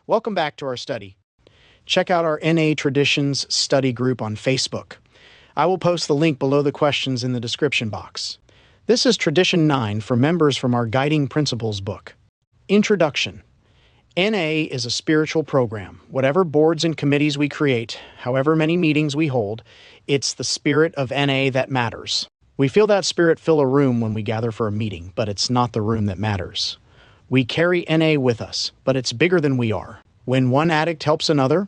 Welcome back to our study. Check out our NA Traditions study group on Facebook. I will post the link below the questions in the description box. This is Tradition 9 for members from our Guiding Principles book. Introduction. NA is a spiritual program. Whatever boards and committees we create, however many meetings we hold, it's the spirit of NA that matters. We feel that spirit fill a room when we gather for a meeting, but it's not the room that matters. We carry NA with us, but it's bigger than we are. When one addict helps another,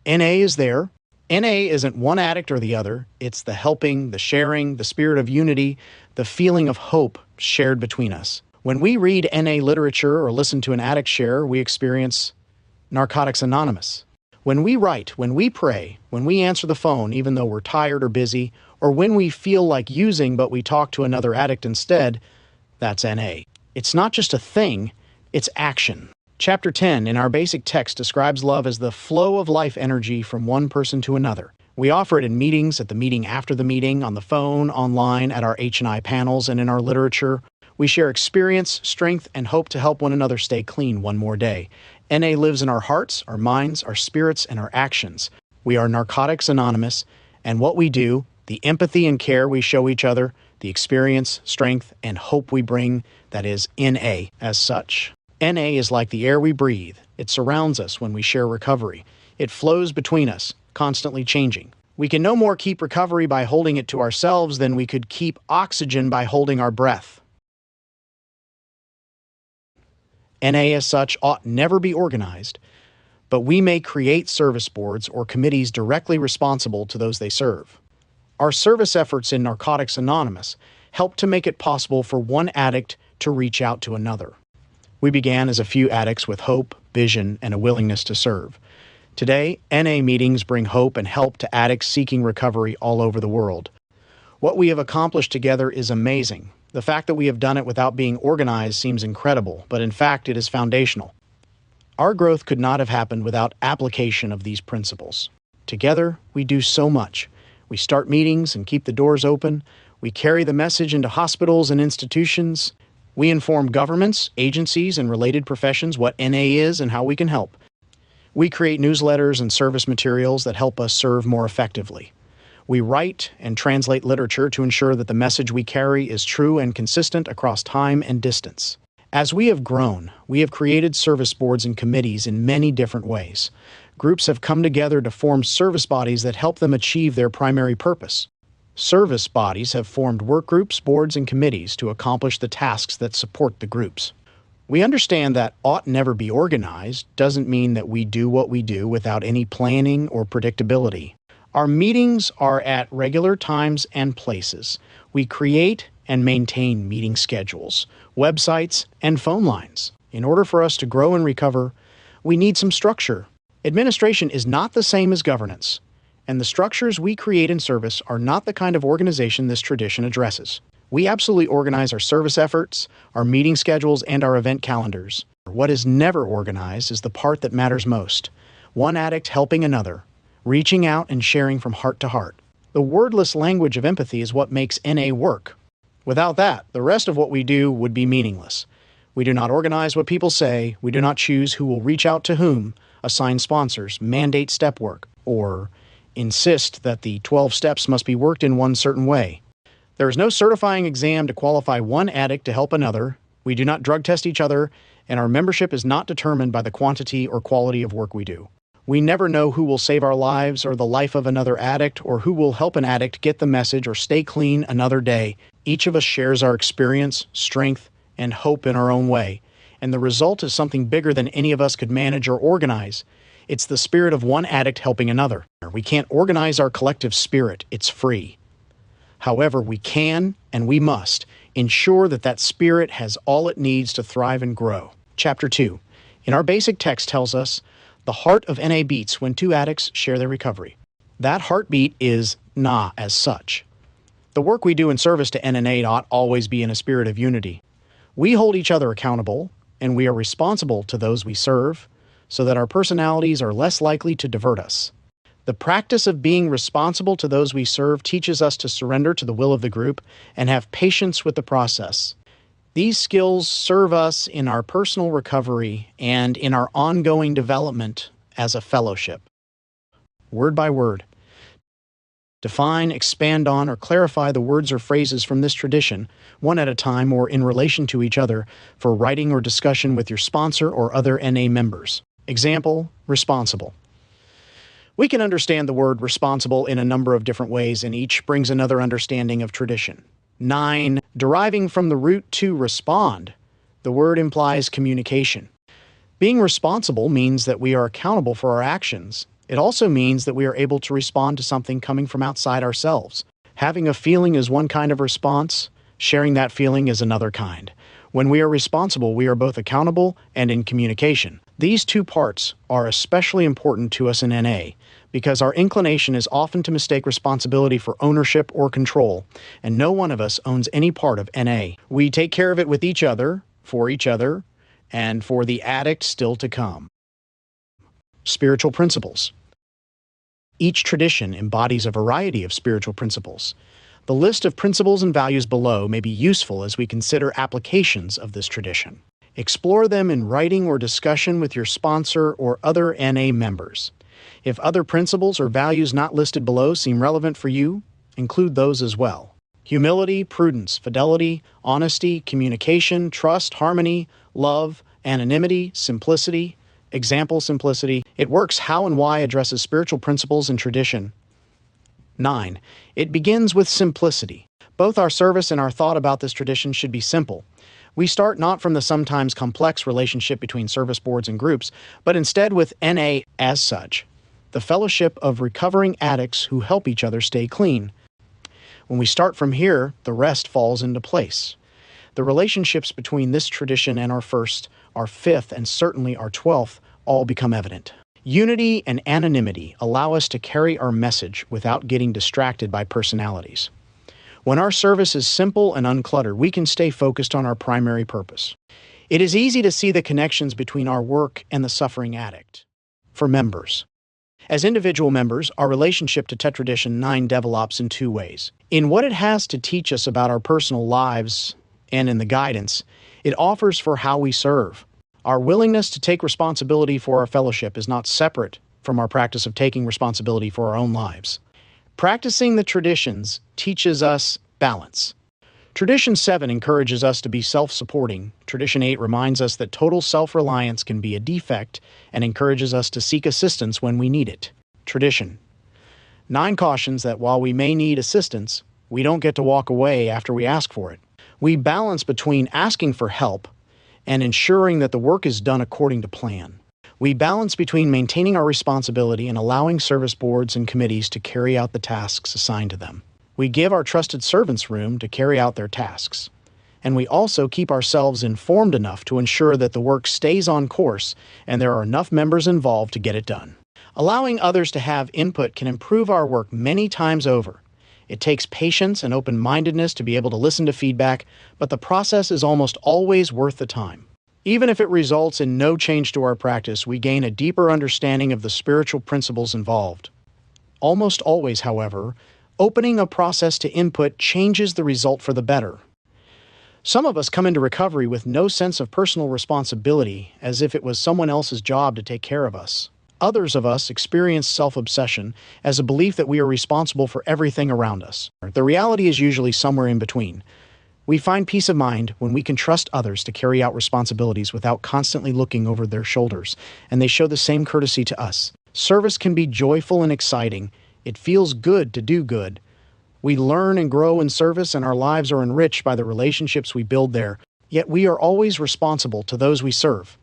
NA is there. NA isn't one addict or the other. It's the helping, the sharing, the spirit of unity, the feeling of hope shared between us. When we read NA literature or listen to an addict share, we experience Narcotics Anonymous. When we write, when we pray, when we answer the phone even though we're tired or busy, or when we feel like using but we talk to another addict instead, that's NA. It's not just a thing, it's action. Chapter 10 in our basic text describes love as the flow of life energy from one person to another. We offer it in meetings, at the meeting after the meeting, on the phone, online, at our H&I panels, and in our literature. We share experience, strength, and hope to help one another stay clean one more day. NA lives in our hearts, our minds, our spirits, and our actions. We are Narcotics Anonymous, and what we do, the empathy and care we show each other, the experience, strength, and hope we bring, that is NA as such. NA is like the air we breathe. It surrounds us when we share recovery. It flows between us, constantly changing. We can no more keep recovery by holding it to ourselves than we could keep oxygen by holding our breath. NA as such ought never be organized, but we may create service boards or committees directly responsible to those they serve. Our service efforts in Narcotics Anonymous help to make it possible for one addict to reach out to another. We began as a few addicts with hope, vision, and a willingness to serve. Today, NA meetings bring hope and help to addicts seeking recovery all over the world. What we have accomplished together is amazing. The fact that we have done it without being organized seems incredible, but in fact it is foundational. Our growth could not have happened without application of these principles. Together, we do so much. We start meetings and keep the doors open. We carry the message into hospitals and institutions. We inform governments, agencies, and related professions what NA is and how we can help. We create newsletters and service materials that help us serve more effectively. We write and translate literature to ensure that the message we carry is true and consistent across time and distance. As we have grown, we have created service boards and committees in many different ways. Groups have come together to form service bodies that help them achieve their primary purpose. Service bodies have formed work groups, boards, and committees to accomplish the tasks that support the groups. We understand that ought never be organized doesn't mean that we do what we do without any planning or predictability. Our meetings are at regular times and places. We create and maintain meeting schedules, websites, and phone lines. In order for us to grow and recover, we need some structure. Administration is not the same as governance, and the structures we create in service are not the kind of organization this tradition addresses. We absolutely organize our service efforts, our meeting schedules, and our event calendars. What is never organized is the part that matters most. One addict helping another, reaching out and sharing from heart to heart. The wordless language of empathy is what makes NA work. Without that, the rest of what we do would be meaningless. We do not organize what people say, we do not choose who will reach out to whom, assign sponsors, mandate step work, or insist that the 12 steps must be worked in one certain way. There is no certifying exam to qualify one addict to help another. We do not drug test each other, and our membership is not determined by the quantity or quality of work we do. We never know who will save our lives or the life of another addict or who will help an addict get the message or stay clean another day. Each of us shares our experience, strength, and hope in our own way, and the result is something bigger than any of us could manage or organize. It's the spirit of one addict helping another. We can't organize our collective spirit. It's free. However, we can, and we must, ensure that that spirit has all it needs to thrive and grow. Chapter 2. In our basic text tells us, the heart of NA beats when two addicts share their recovery. That heartbeat is NA as such. The work we do in service to NA ought always be in a spirit of unity. We hold each other accountable, and we are responsible to those we serve, so that our personalities are less likely to divert us. The practice of being responsible to those we serve teaches us to surrender to the will of the group and have patience with the process. These skills serve us in our personal recovery and in our ongoing development as a fellowship. Word by word. Define, expand on, or clarify the words or phrases from this tradition, one at a time or in relation to each other, for writing or discussion with your sponsor or other NA members. Example, responsible. We can understand the word responsible in a number of different ways, and each brings another understanding of tradition. 9. Deriving from the root to respond. The word implies communication. Being responsible means that we are accountable for our actions. It also means that we are able to respond to something coming from outside ourselves. Having a feeling is one kind of response. Sharing that feeling is another kind. When we are responsible, we are both accountable and in communication. These two parts are especially important to us in NA because our inclination is often to mistake responsibility for ownership or control, and no one of us owns any part of NA. We take care of it with each other, and for the addict still to come. Spiritual principles. Each tradition embodies a variety of spiritual principles. The list of principles and values below may be useful as we consider applications of this tradition. Explore them in writing or discussion with your sponsor or other NA members. If other principles or values not listed below seem relevant for you, include those as well. Humility, prudence, fidelity, honesty, communication, trust, harmony, love, anonymity, simplicity. Example, simplicity. It works how and why addresses spiritual principles and tradition. 9. It begins with simplicity. Both our service and our thought about this tradition should be simple. We start not from the sometimes complex relationship between service boards and groups, but instead with NA as such, the fellowship of recovering addicts who help each other stay clean. When we start from here, the rest falls into place. The relationships between this tradition and our first, our fifth, and certainly our 12th all become evident. Unity and anonymity allow us to carry our message without getting distracted by personalities. When our service is simple and uncluttered, we can stay focused on our primary purpose. It is easy to see the connections between our work and the suffering addict. For members. As individual members, our relationship to Tradition 9 develops in two ways. In what it has to teach us about our personal lives and in the guidance it offers for how we serve. Our willingness to take responsibility for our fellowship is not separate from our practice of taking responsibility for our own lives. Practicing the traditions teaches us balance. Tradition 7 encourages us to be self-supporting. Tradition 8 reminds us that total self-reliance can be a defect and encourages us to seek assistance when we need it. Tradition 9 cautions that while we may need assistance, we don't get to walk away after we ask for it. We balance between asking for help and ensuring that the work is done according to plan. We balance between maintaining our responsibility and allowing service boards and committees to carry out the tasks assigned to them. We give our trusted servants room to carry out their tasks. And we also keep ourselves informed enough to ensure that the work stays on course and there are enough members involved to get it done. Allowing others to have input can improve our work many times over. It takes patience and open-mindedness to be able to listen to feedback, but the process is almost always worth the time. Even if it results in no change to our practice, we gain a deeper understanding of the spiritual principles involved. Almost always, however, opening a process to input changes the result for the better. Some of us come into recovery with no sense of personal responsibility, as if it was someone else's job to take care of us. Others of us experience self-obsession as a belief that we are responsible for everything around us. The reality is usually somewhere in between. We find peace of mind when we can trust others to carry out responsibilities without constantly looking over their shoulders, and they show the same courtesy to us. Service can be joyful and exciting. It feels good to do good. We learn and grow in service, and our lives are enriched by the relationships we build there. Yet we are always responsible to those we serve.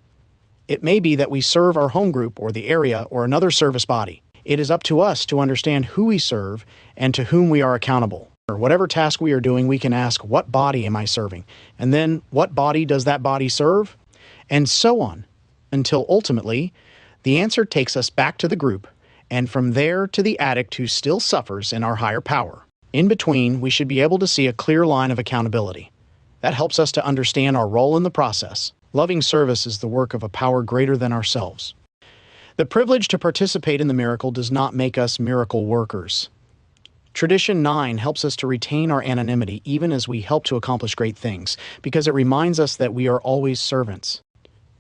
It may be that we serve our home group or the area or another service body. It is up to us to understand who we serve and to whom we are accountable. Or whatever task we are doing, we can ask, what body am I serving? And then, what body does that body serve? And so on, until ultimately, the answer takes us back to the group, and from there to the addict who still suffers in our higher power. In between, we should be able to see a clear line of accountability. That helps us to understand our role in the process. Loving service is the work of a power greater than ourselves. The privilege to participate in the miracle does not make us miracle workers. Tradition 9 helps us to retain our anonymity even as we help to accomplish great things, because it reminds us that we are always servants.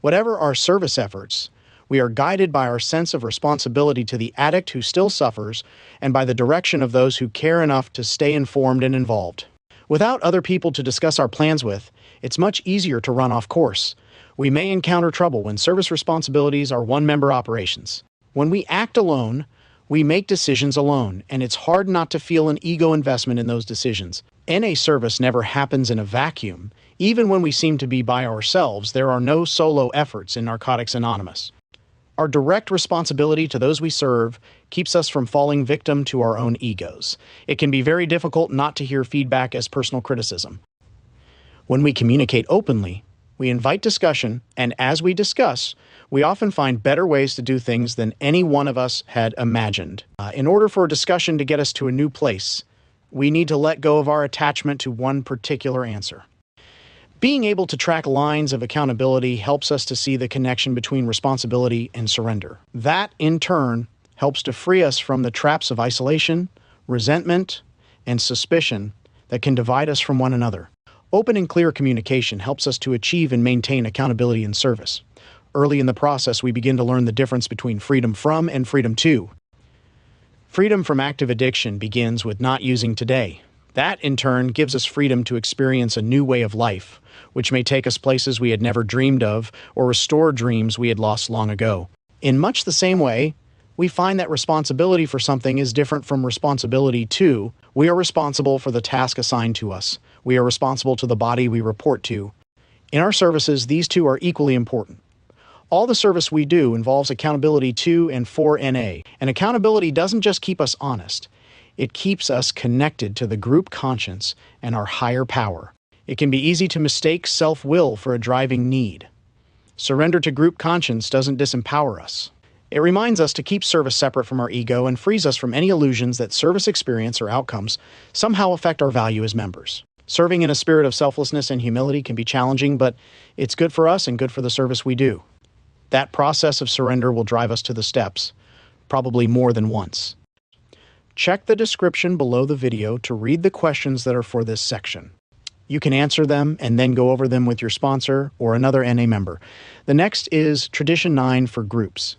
Whatever our service efforts, we are guided by our sense of responsibility to the addict who still suffers and by the direction of those who care enough to stay informed and involved. Without other people to discuss our plans with, it's much easier to run off course. We may encounter trouble when service responsibilities are one-member operations. When we act alone, we make decisions alone, and it's hard not to feel an ego investment in those decisions. NA service never happens in a vacuum. Even when we seem to be by ourselves, there are no solo efforts in Narcotics Anonymous. Our direct responsibility to those we serve keeps us from falling victim to our own egos. It can be very difficult not to hear feedback as personal criticism. When we communicate openly, we invite discussion, and as we discuss, we often find better ways to do things than any one of us had imagined. In order for a discussion to get us to a new place, we need to let go of our attachment to one particular answer. Being able to track lines of accountability helps us to see the connection between responsibility and surrender. That, in turn, helps to free us from the traps of isolation, resentment, and suspicion that can divide us from one another. Open and clear communication helps us to achieve and maintain accountability in service. Early in the process, we begin to learn the difference between freedom from and freedom to. Freedom from active addiction begins with not using today. That, in turn, gives us freedom to experience a new way of life, which may take us places we had never dreamed of or restore dreams we had lost long ago. In much the same way, we find that responsibility for something is different from responsibility to. We are responsible for the task assigned to us. We are responsible to the body we report to. In our services, these two are equally important. All the service we do involves accountability to and for NA. And accountability doesn't just keep us honest. It keeps us connected to the group conscience and our higher power. It can be easy to mistake self-will for a driving need. Surrender to group conscience doesn't disempower us. It reminds us to keep service separate from our ego and frees us from any illusions that service experience or outcomes somehow affect our value as members. Serving in a spirit of selflessness and humility can be challenging, but it's good for us and good for the service we do. That process of surrender will drive us to the steps, probably more than once. Check the description below the video to read the questions that are for this section. You can answer them and then go over them with your sponsor or another NA member. The next is Tradition 9 for groups.